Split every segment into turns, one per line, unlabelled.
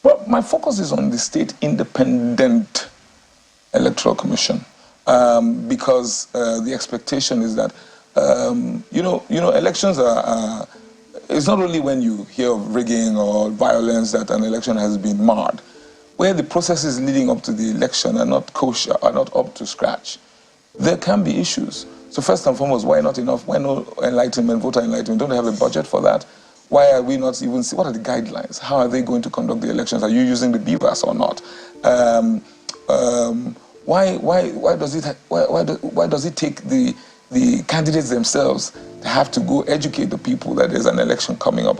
Well, my focus is on the State Independent Electoral Commission, because the expectation is that elections are. It's not only when you hear of rigging or violence that an election has been marred, where the processes leading up to the election are not kosher, are not up to scratch. There can be issues. So first and foremost, why not enough? Why no enlightenment, voter enlightenment? Don't they have a budget for that? Why are we not even see what are the guidelines? How are they going to conduct the elections? Are you using the beavers or not? Why does it take the candidates themselves to have to go educate the people that there's an election coming up?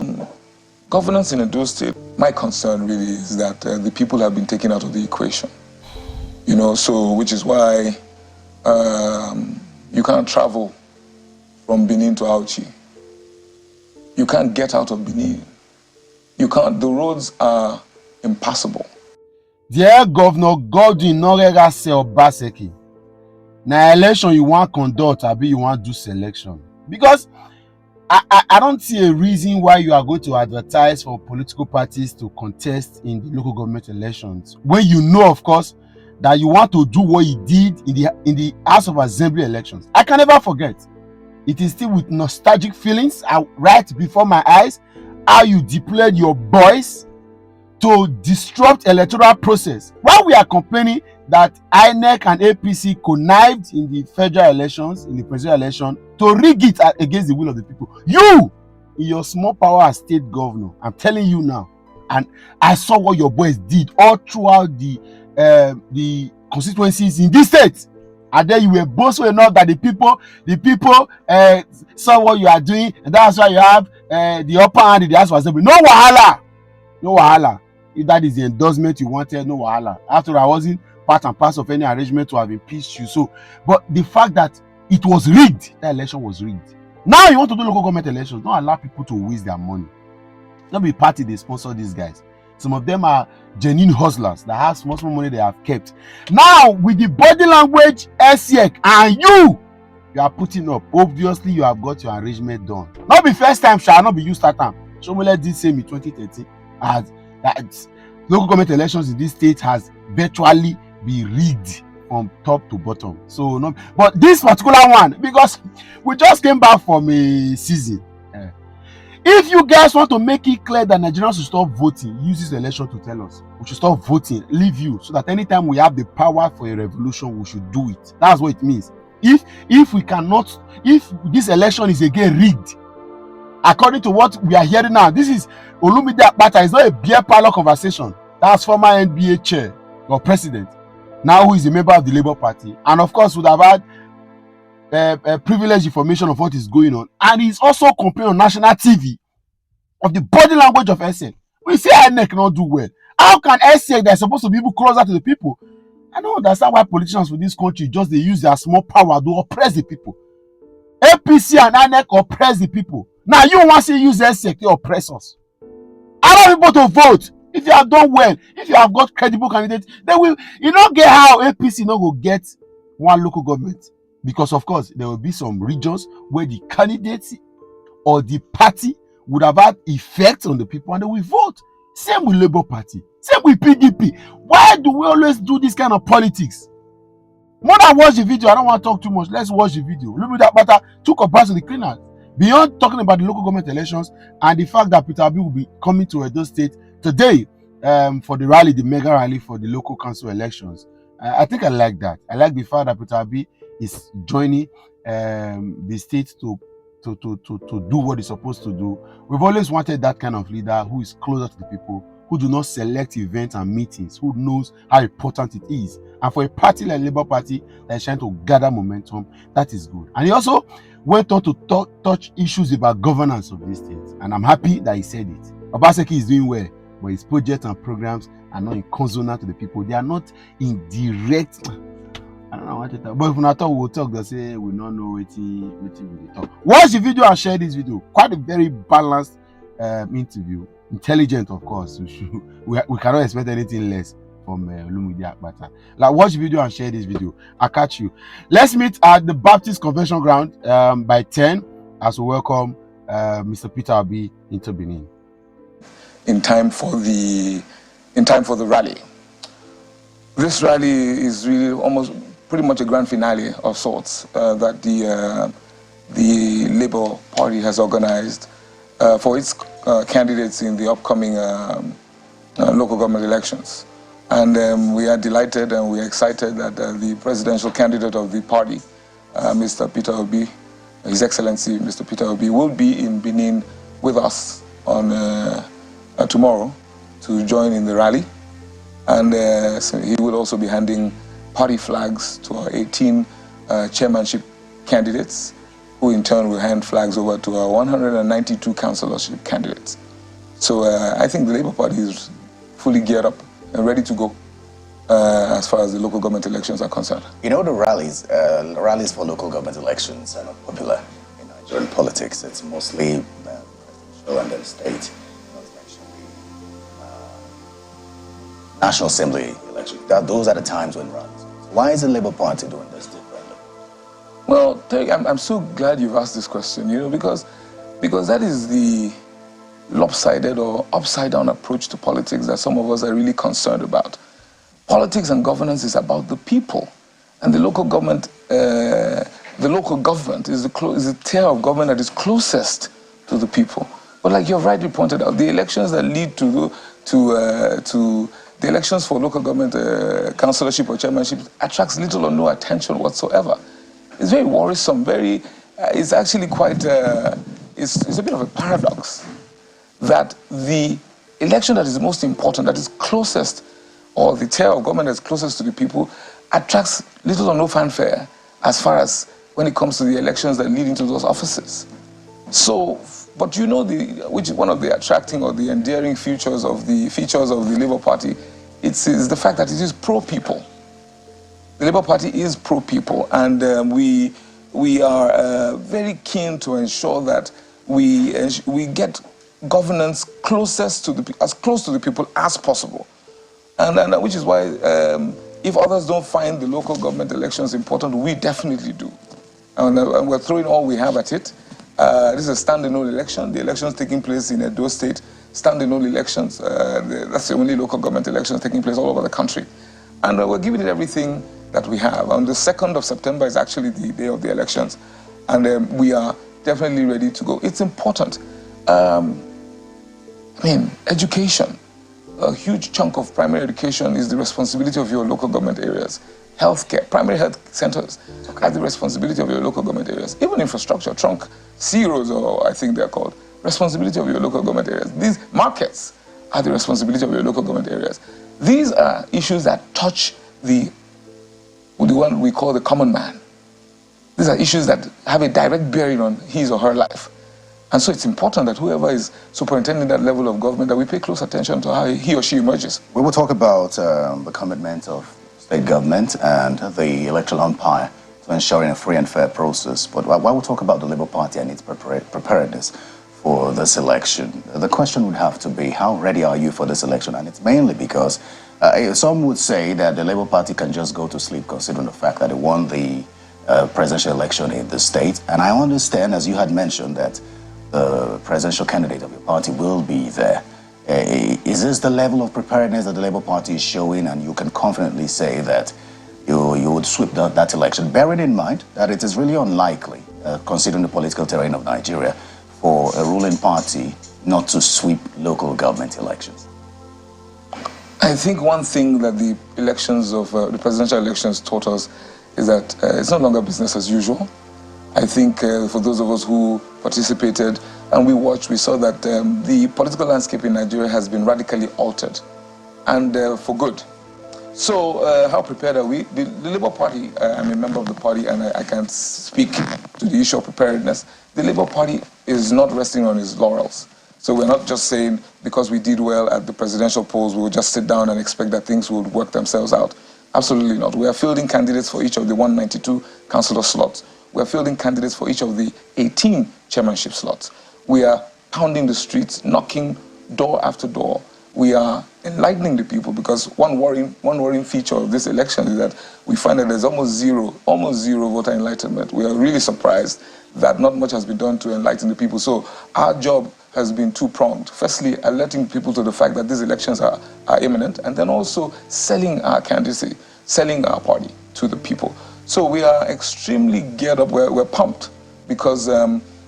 Governance in Edo State, my concern really is that the people have been taken out of the equation. So which is why you can't travel from Benin to Auchi. You can't get out of Benin. You can't. The roads are impassable.
Dear Governor Godwin Norega say Obaseki, na election you want conduct, abi you want do selection? Because I don't see a reason why you are going to advertise for political parties to contest in the local government elections when you know, of course, that you want to do what you did in the House of Assembly elections. I can never forget. It is still with nostalgic feelings right before my eyes how you deployed your boys to disrupt electoral process. While we are complaining that INEC and APC connived in the federal elections, in the presidential election, to rig it against the will of the people. You, in your small power as state governor, I'm telling you now, and I saw what your boys did all throughout the constituencies in this state. And then you were boastful enough that the people saw what you are doing, and that's why you have the upper hand in the House of Assembly. No wahala. If that is the endorsement you wanted, no wahala. After all, I wasn't part and parcel of any arrangement to have impeached you. So, but the fact that it was rigged, that election was rigged. Now you want to do local government elections, don't allow people to waste their money. Don't be party they sponsor these guys. Some of them are genuine hustlers that have small money they have kept. Now, with the body language, SEC, and you are putting up. Obviously, you have got your arrangement done. Not be first time, shall not be you start time. Shomole did same in 2013. As that local government elections in this state has virtually been rigged from top to bottom. So, no, but this particular one, because we just came back from a season. If you guys want to make it clear that Nigerians should stop voting, use this election to tell us. We should stop voting, leave you, so that anytime we have the power for a revolution, we should do it. That's what it means. If we cannot, if this election is again rigged, according to what we are hearing now, this is Olumide Akpata. It's not a beer parlor conversation. That's former NBA chair or president, now who is a member of the Labour Party, and of course would have had privileged information of what is going on, and he's also complaining on national TV of the body language of SEC. We see INEC not do well. How can SEC, they're supposed to be able closer to the people? I don't understand why politicians for this country just they use their small power to oppress the people. APC and INEC oppress the people. Now you want to use SEC to oppress us. Allow people to vote. If you have done well, if you have got credible candidates, then you don't get how APC not go get one local government. Because of course, there will be some regions where the candidates or the party would have had effect on the people and they will vote. Same with Labour Party. Same with PDP. Why do we always do this kind of politics? More than watch the video, I don't want to talk too much. Let's watch the video. Look at that matter took up part of the cleaners. Beyond talking about the local government elections and the fact that Peter Obi will be coming to Edo State today for the rally, the mega rally for the local council elections. I think I like that. I like the fact that Peter Obi is joining the state to do what he's supposed to do. We've always wanted that kind of leader who is closer to the people, who do not select events and meetings, who knows how important it is. And for a party like Labour Party that is trying to gather momentum, that is good. And he also went on to touch issues about governance of this state. And I'm happy that he said it. Obaseki is doing well, but his projects and programs are not in consonant to the people. They are not in direct. I don't know what to talk. But if we not talk, we'll talk. They say we don't know what we talk. Watch the video and share this video. Quite a very balanced interview. Intelligent, of course. We cannot expect anything less from Olumide Akpata. Like, watch the video and share this video. I'll catch you. Let's meet at the Baptist Convention Ground by 10 as we welcome Mr. Peter Obi into Benin.
In time for the time for the rally. This rally is really almost pretty much a grand finale of sorts that the Labour Party has organized for its candidates in the upcoming local government elections. And we are delighted and we are excited that the presidential candidate of the party, Mr. Peter Obi, His Excellency Mr. Peter Obi, will be in Benin with us on tomorrow to join in the rally. And so he will also be handing party flags to our 18 chairmanship candidates, who in turn will hand flags over to our 192 councillorship candidates. So I think the Labour Party is fully geared up and ready to go as far as the local government elections are concerned.
You know, the rallies for local government elections are not popular in Nigerian politics. It's mostly presidential and then state. National Assembly election. Those are the times when rallies. Why is the Labour Party doing this differently?
Well, I'm so glad you've asked this question, because that is the lopsided or upside-down approach to politics that some of us are really concerned about. Politics and governance is about the people, and the local government is the tier of government that is closest to the people. But like you've rightly pointed out, the elections that lead to the elections for local government councillorship or chairmanship attracts little or no attention whatsoever. It's very worrisome. It's actually quite. It's a bit of a paradox that the election that is most important, that is closest, or the tier of government that is closest to the people, attracts little or no fanfare as far as when it comes to the elections that lead into those offices. So, but which is one of the attracting or the endearing features of the Labour Party, is the fact that it is pro-people. The Labour Party is pro-people, and we are very keen to ensure that we get governance as close to the people as possible, and which is why if others don't find the local government elections important, we definitely do, and we're throwing all we have at it. This is a stand-alone election. The elections taking place in Edo State, stand-alone elections. That's the only local government elections taking place all over the country. And we're giving it everything that we have. On the 2nd of September is actually the day of the elections. And we are definitely ready to go. It's important. Education. A huge chunk of primary education is the responsibility of your local government areas. Healthcare, primary health centers are the responsibility of your local government areas. Even infrastructure, trunk, CROs, or I think they're called, responsibility of your local government areas. These markets are the responsibility of your local government areas. These are issues that touch the one we call the common man. These are issues that have a direct bearing on his or her life. And so it's important that whoever is superintending that level of government, that we pay close attention to how he or she emerges.
We will talk about the commitment of state government and the electoral umpire to ensuring a free and fair process. But while we talk about the Labour Party and its preparedness for this election, the question would have to be, how ready are you for this election? And it's mainly because some would say that the Labour Party can just go to sleep considering the fact that it won the presidential election in the state. And I understand, as you had mentioned, that the presidential candidate of your party will be there. Is this the level of preparedness that the Labour Party is showing, and you can confidently say that you would sweep that election, bearing in mind that it is really unlikely, considering the political terrain of Nigeria, for a ruling party not to sweep local government elections?
I think one thing that the elections of the presidential elections taught us is that it's no longer business as usual. I think for those of us who participated and we watched, we saw that the political landscape in Nigeria has been radically altered, and for good. So how prepared are we? The Labour Party, I'm a member of the party and I can speak to the issue of preparedness. The Labour Party is not resting on its laurels. So we're not just saying because we did well at the presidential polls, we will just sit down and expect that things would work themselves out. Absolutely not. We are fielding candidates for each of the 192 councillor slots. We are fielding candidates for each of the 18 chairmanship slots. We are pounding the streets, knocking door after door. We are enlightening the people, because one worrying feature of this election is that we find that there's almost zero voter enlightenment. We are really surprised that not much has been done to enlighten the people. So our job has been two-pronged. Firstly, alerting people to the fact that these elections are imminent, and then also selling our candidacy, selling our party to the people. So we are extremely geared up. We're pumped because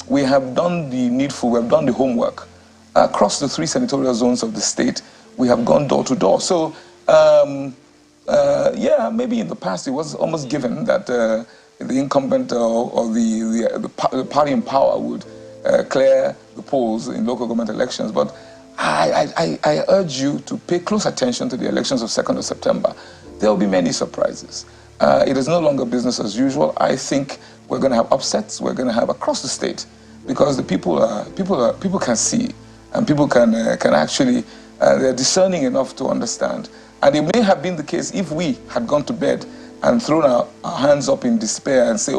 we have done the needful, we have done the homework. Across the 3 senatorial zones of the state, we have gone door to door. So, yeah, maybe in the past it was almost given that the incumbent or the party in power would clear the polls in local government elections. But I urge you to pay close attention to the elections of 2nd of September. There will be many surprises. It is no longer business as usual. I think we're going to have upsets. We're going to have across the state because the people can see and people can actually they're discerning enough to understand. And it may have been the case if we had gone to bed and thrown our hands up in despair and say,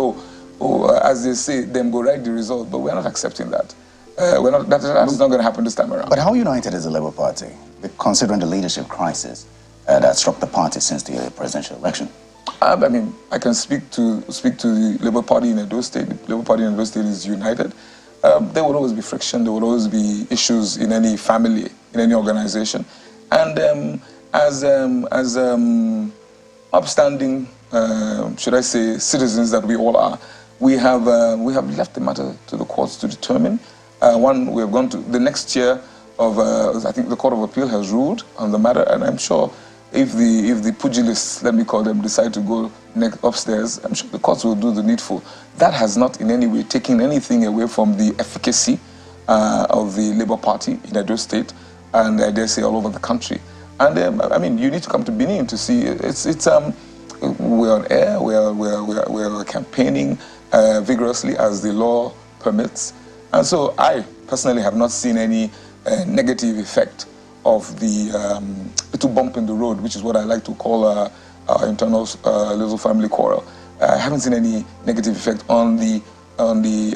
as they say, them go write the result. But we're not accepting that. That is not going to happen this time around.
But how united is the Labour Party, considering the leadership crisis that struck the party since the presidential election?
I mean, I can speak to the Labour Party in Edo State. The Labour Party in Edo State is united. There will always be friction. There will always be issues in any family, in any organization. And as upstanding, should I say, citizens that we all are, we have left the matter to the courts to determine. We have gone to the next year of, I think the Court of Appeal has ruled on the matter, and I'm sure if the pugilists, let me call them, decide to go upstairs, I'm sure the courts will do the needful. That has not in any way taken anything away from the efficacy of the Labour Party in Edo State, and I dare say all over the country. And I mean, you need to come to Benin to see. We're on air. We're campaigning vigorously as the law permits, and so I personally have not seen any negative effect of the little bump in the road, which is what I like to call our internal little family quarrel. I haven't seen any negative effect on the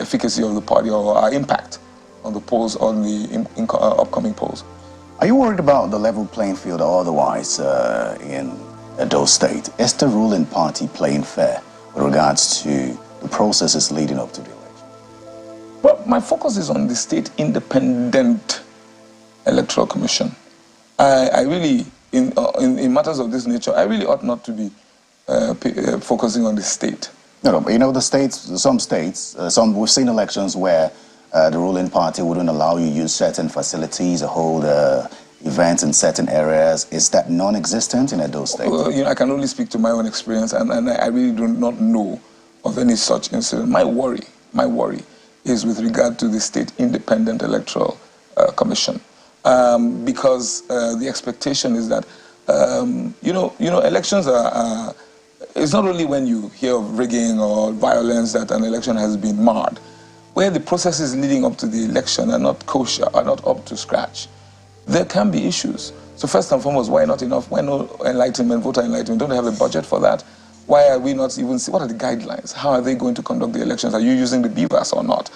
efficacy of the party or our impact on the polls, on the upcoming polls.
Are you worried about the level playing field or otherwise in Edo State? Is the ruling party playing fair with regards to the processes leading up to the election?
Well, my focus is on the State Independent Electoral Commission. I really, in matters of this nature, I really ought not to be focusing on the state.
No, but you know, some states, we've seen elections where the ruling party wouldn't allow you to use certain facilities or hold events in certain areas. Is that non-existent in Edo State?
Well, I can only speak to my own experience, and I really do not know of any such incident. My worry is with regard to the State Independent Electoral Commission, because the expectation is that elections are. It's not only when you hear of rigging or violence that an election has been marred. Where the processes leading up to the election are not kosher, are not up to scratch, there can be issues. So first and foremost, why not enough? Why no enlightenment, voter enlightenment? Don't they have a budget for that? Why are we not even, what are the guidelines? How are they going to conduct the elections? Are you using the BVAS or not?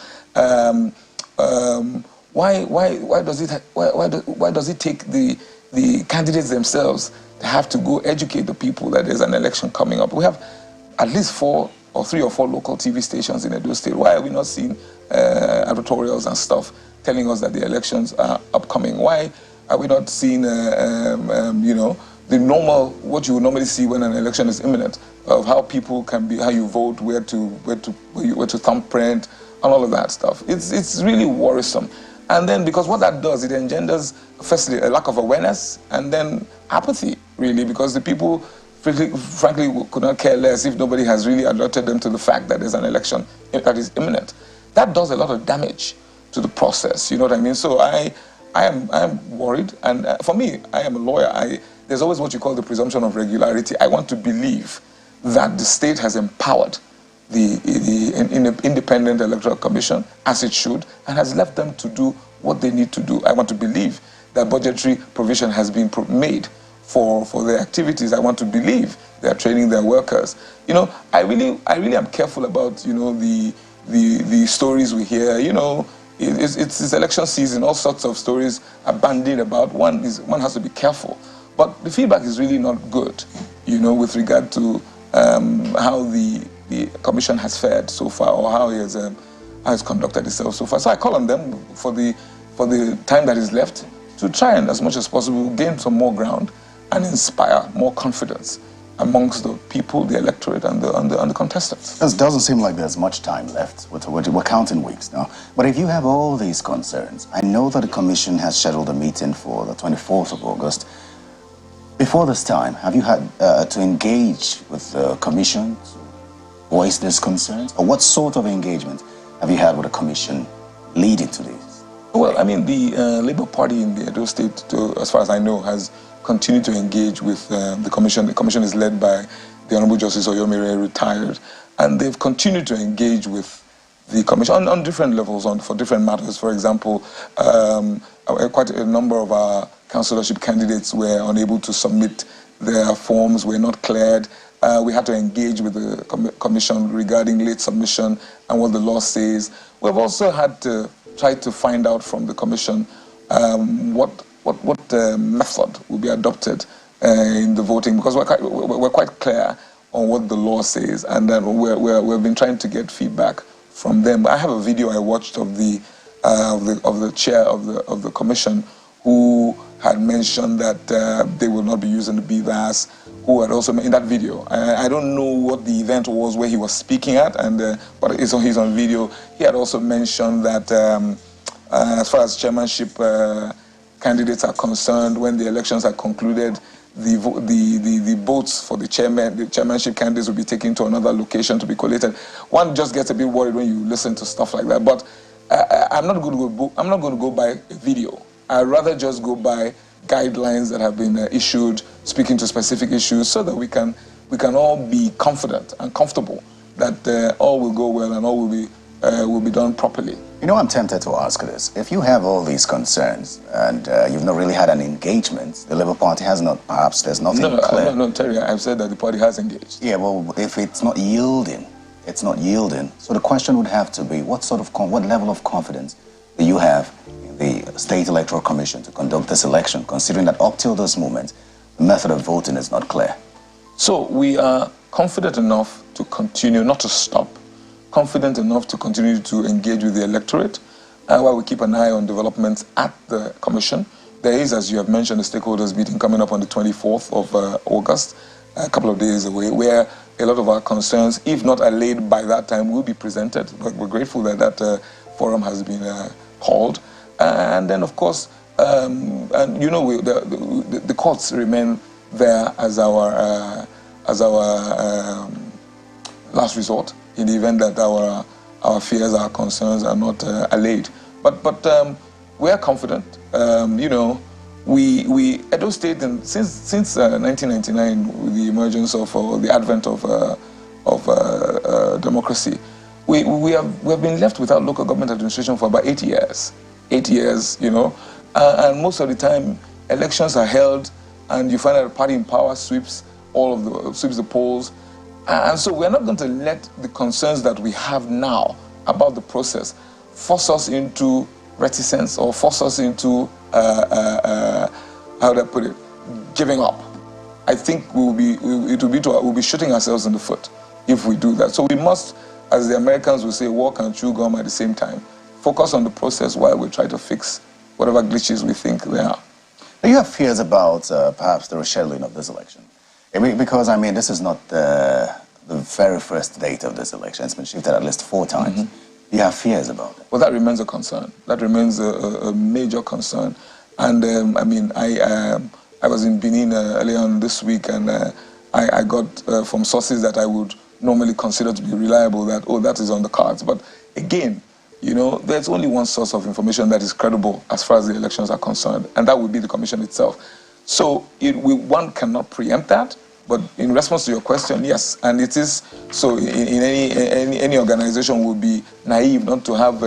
Why does it take the candidates themselves to have to go educate the people that there's an election coming up? We have at least 3 or 4 local TV stations in Edo State. Why are we not seeing advertorials and stuff telling us that the elections are upcoming? Why are we not seeing, the normal, what you would normally see when an election is imminent, of how people can be, how you vote, where to thumbprint, and all of that stuff? It's really worrisome. And then, because what that does, it engenders, firstly, a lack of awareness, and then apathy, really, because the people, frankly, could not care less if nobody has really alerted them to the fact that there's an election that is imminent. That does a lot of damage to the process, you know what I mean? So I am worried, and for me, I am a lawyer. There's always what you call the presumption of regularity. I want to believe that the state has empowered the Independent Electoral Commission, as it should, and has left them to do what they need to do. I want to believe that budgetary provision has been made for their activities. I want to believe they are training their workers. I really am careful about, the stories we hear. It's election season. All sorts of stories are bandied about. One has to be careful. But the feedback is really not good, with regard to how the commission has fared so far, or how it has conducted itself so far. So I call on them for the for the time that is left, to try and, as much as possible, gain some more ground and inspire more confidence amongst the people, the electorate, and the contestants.
It doesn't seem like there's much time left. We're counting weeks now. But if you have all these concerns, I know that the Commission has scheduled a meeting for the 24th of August. Before this time, have you had to engage with the Commission to voice these concerns? Or what sort of engagement have you had with the Commission leading to this?
Well, I mean, the Labour Party in the Edo State, as far as I know, has continued to engage with the Commission. The Commission is led by the Honourable Justice Oyomire, retired, and they've continued to engage with the Commission on different levels, for different matters. For example, quite a number of our councillorship candidates were unable to submit their forms, were not cleared. We had to engage with the Commission regarding late submission and what the law says. We've also had to try to find out from the Commission what method will be adopted in the voting, because we're quite clear on what the law says, and then we've been trying to get feedback from them. I have a video I watched of the chair of the Commission, who had mentioned that they will not be using the BVAS, who had also, in that video, I don't know what the event was where he was speaking at, but he's on video. He had also mentioned that as far as chairmanship candidates are concerned, when the elections are concluded, the votes for the chairmanship candidates will be taken to another location to be collated. One just gets a bit worried when you listen to stuff like that. But I'm not going to go by a video. I'd rather just go by guidelines that have been issued, speaking to specific issues, so that we can all be confident and comfortable that all will go well and all will be done properly.
You know, I'm tempted to ask this. If you have all these concerns and you've not really had an engagement, the Labour Party has not, perhaps there's nothing clear.
No, Terry, I've said that the party has engaged.
Yeah, well, if it's not yielding, it's not yielding. So the question would have to be, what level of confidence do you have in the State Electoral Commission to conduct this election, considering that up till this moment, the method of voting is not clear?
So we are confident enough to continue, not to stop, confident enough to continue to engage with the electorate while we keep an eye on developments at the Commission. There is, as you have mentioned, a stakeholders meeting coming up on the 24th of August, a couple of days away, where a lot of our concerns, if not allayed by that time, will be presented. But we're grateful that that forum has been called. And then, of course, and you know, the courts remain there as our last resort in the event that our fears, our concerns are not allayed. But we are confident. You know, we Edo State, since 1999, with the emergence of the advent of democracy, we have been left without local government administration for about 8 years. 8 years, you know, and most of the time elections are held, and you find that a party in power sweeps the polls. And so we're not going to let the concerns that we have now about the process force us into reticence or force us into, how do I put it, giving up. I think we'll be shooting ourselves in the foot if we do that. So we must, as the Americans will say, walk and chew gum at the same time. Focus on the process while we try to fix whatever glitches we think there are.
Do you have fears about perhaps the rescheduling of this election? Because, I mean, this is not the very first date of this election. It's been shifted at least 4 times. Do you have fears about it?
Well, that remains a concern. That remains a major concern. And, I mean, I was in Benin earlier on this week, and I got from sources that I would normally consider to be reliable that, oh, that is on the cards. But again, you know, there's only one source of information that is credible as far as the elections are concerned, and that would be the Commission itself. So one cannot preempt that, but in response to your question, yes, and it is so. In any organization would be naive not to have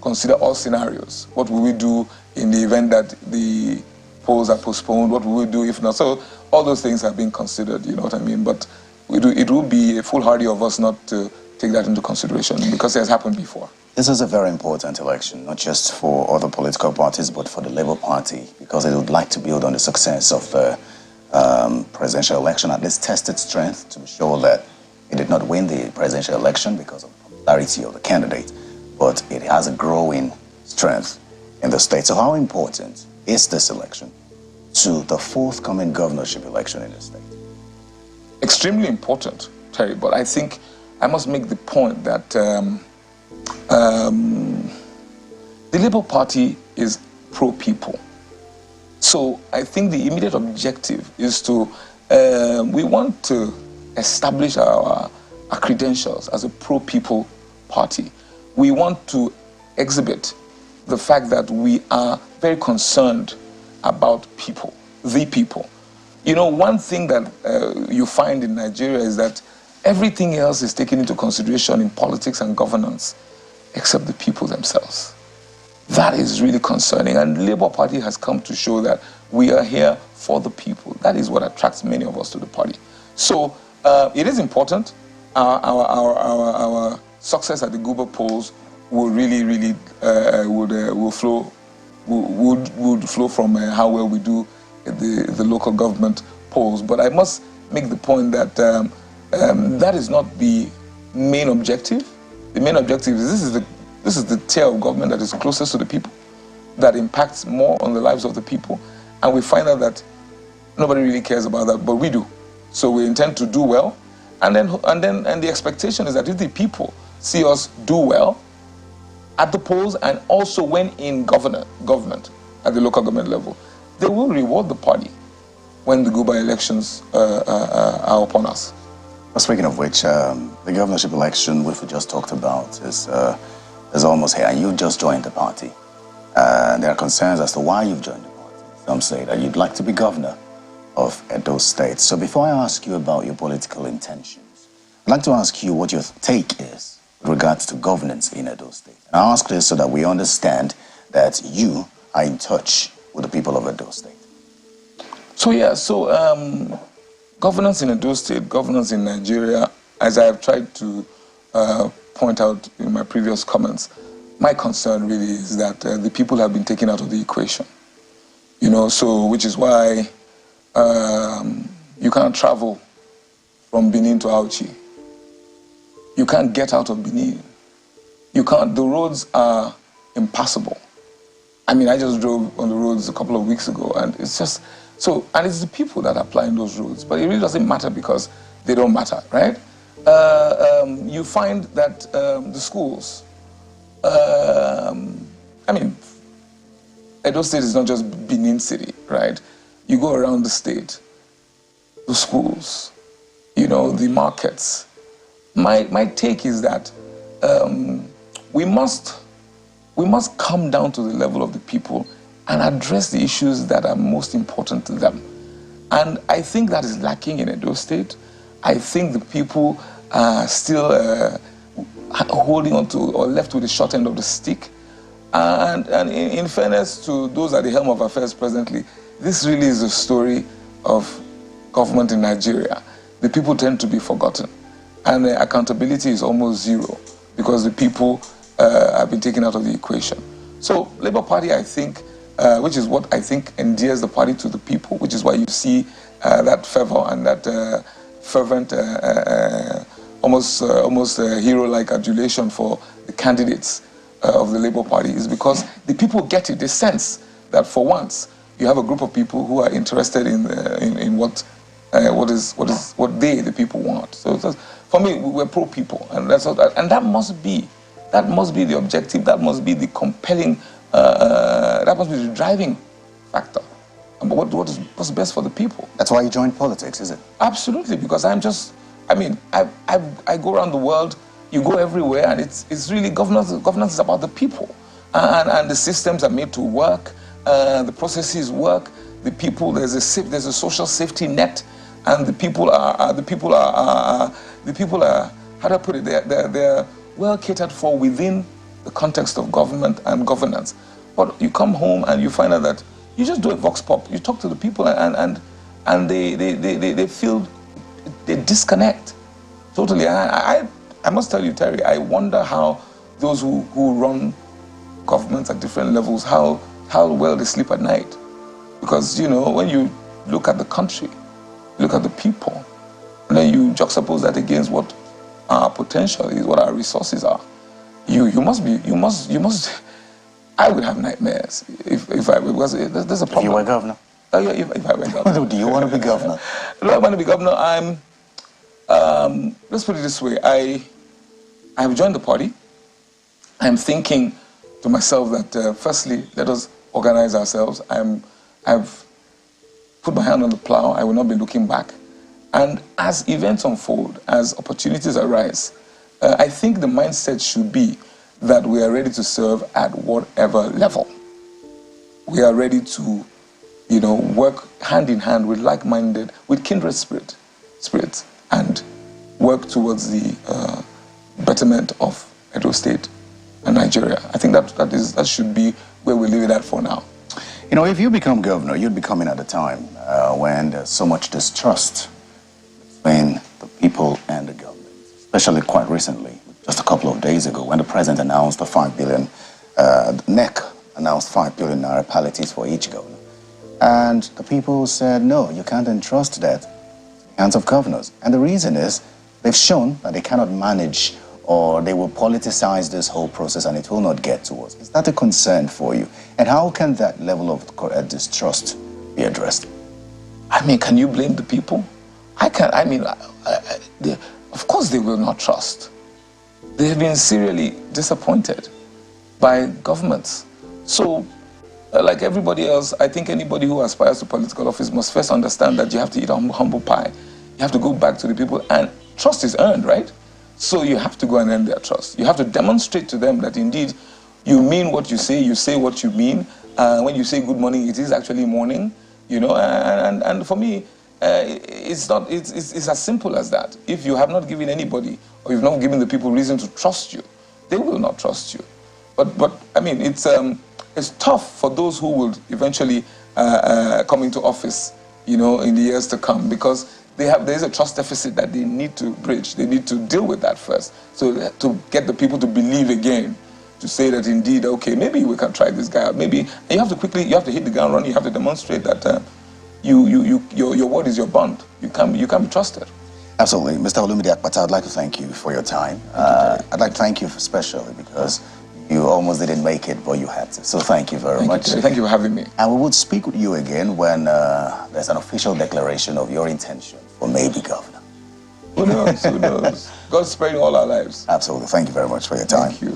consider all scenarios. What will we do in the event that the polls are postponed? What will we do if not? So all those things have been considered. You know what I mean? But it would be foolhardy of us not to take that into consideration, because it has happened before.
This is a very important election, not just for other political parties, but for the Labour Party, because it would like to build on the success of the presidential election, at least test its strength to be sure that it did not win the presidential election because of the popularity of the candidate, but it has a growing strength in the state. So how important is this election to the forthcoming governorship election in the state?
Extremely important, Terry, but I think I must make the point that the Labour Party is pro-people. So I think the immediate objective is to, we want to establish our credentials as a pro-people party. We want to exhibit the fact that we are very concerned about people, the people. You know, one thing that you find in Nigeria is that everything else is taken into consideration in politics and governance except the people themselves. That is really concerning, and the Labour Party has come to show that we are here for the people. That is what attracts many of us to the party. So it is important. Our success at the Google polls will really will flow from how well we do at the local government polls. But I must make the point that that is not the main objective. The main objective is this is the tier of government that is closest to the people, that impacts more on the lives of the people, and we find out that nobody really cares about that, but we do. So we intend to do well, and the expectation is that if the people see us do well at the polls and also when in government at the local government level, they will reward the party when the Guba elections are upon us.
Well, speaking of which, the governorship election, which we just talked about, is almost here, and you just joined the party. There are concerns as to why you've joined the party. Some say that you'd like to be governor of Edo State. So before I ask you about your political intentions, I'd like to ask you what your take is with regards to governance in Edo State. And I ask this so that we understand that you are in touch with the people of Edo State.
Governance in Edo State, governance in Nigeria, as I have tried to point out in my previous comments, my concern really is that the people have been taken out of the equation. You know, so which is why you can't travel from Benin to Auchi. You can't get out of Benin. The roads are impassable. I mean, I just drove on the roads a couple of weeks ago, and it's just, and it's the people that are applying those roads, but it really doesn't matter because they don't matter, right? You find that the schools, Edo State is not just Benin City, right? You go around the state, the schools, you know, the markets. My take is that we must come down to the level of the people and address the issues that are most important to them. And I think that is lacking in Edo State. I think the people are still holding on to or left with the short end of the stick. And in fairness to those at the helm of affairs presently, this really is a story of government in Nigeria. The people tend to be forgotten. And accountability is almost zero because the people have been taken out of the equation. So Labour Party, I think, which is what I think endears the party to the people, which is why you see that fervor and that fervent, almost hero-like adulation for the candidates of the Labour Party, is because the people get it. They sense that for once you have a group of people who are interested in what the people want. So for me, we're pro-people, and that must be the objective. That must be the compelling. That must be the driving factor. But what's best for the people?
That's why you joined politics, is it?
Absolutely, because I go around the world, you go everywhere, and it's really governance is about the people. And the systems are made to work, the processes work, the people, there's a social safety net, and the people are, how do I put it, they're well catered for within the context of government and governance. But you come home and you find out that you just do a vox pop. You talk to the people and they feel, they disconnect totally. I must tell you, Terry, I wonder how those who run governments at different levels, how well they sleep at night. Because, you know, when you look at the country, look at the people, and then you juxtapose that against what our potential is, what our resources are. You must I would have nightmares if I, because there's a problem.
If you were governor?
Oh, yeah, if I were governor.
Do you want to be governor?
Do I want to be governor? Let's put it this way. I have joined the party. I'm thinking to myself that, firstly, let us organize ourselves. I've put my hand on the plow. I will not be looking back. And as events unfold, as opportunities arise, I think the mindset should be that we are ready to serve at whatever level. We are ready to, work hand in hand with like-minded, with kindred spirits, and work towards the betterment of Edo State and Nigeria. I think that should be where we leave it at for now.
If you become governor, you'd be coming at a time when there's so much distrust between the people and the government, especially quite recently, just a couple of days ago, when the president announced the 5 billion, NEC announced 5 billion naira palliatives for each governor. And the people said, no, you can't entrust that to the hands of governors. And the reason is they've shown that they cannot manage, or they will politicize this whole process and it will not get to us. Is that a concern for you? And how can that level of distrust be addressed?
Can you blame the people? I can't. Of course they will not trust. They have been serially disappointed by governments. So, like everybody else, I think anybody who aspires to political office must first understand that you have to eat humble pie. You have to go back to the people, and trust is earned, right? So you have to go and earn their trust. You have to demonstrate to them that indeed you mean what you say what you mean. When you say good morning, it is actually morning, and for me, it's as simple as that. If you have not given anybody, or you've not given the people reason to trust you, they will not trust you. But it's tough for those who will eventually come into office, in the years to come, because there is a trust deficit that they need to bridge. They need to deal with that first, so to get the people to believe again, to say that indeed, okay, maybe we can try this guy out. Maybe, and you have to hit the ground running. You have to demonstrate that your word is your bond. You can be trusted.
Absolutely. Mr. Olumide Akpata, I'd like to thank you for your time. I'd like to thank you especially because you almost didn't make it, but you had to. So thank you very much.
Thank you for having me.
And we would speak with you again when there's an official declaration of your intention for maybe governor.
Who knows? Who knows? God's sparing all our lives.
Absolutely. Thank you very much for your time.
Thank you.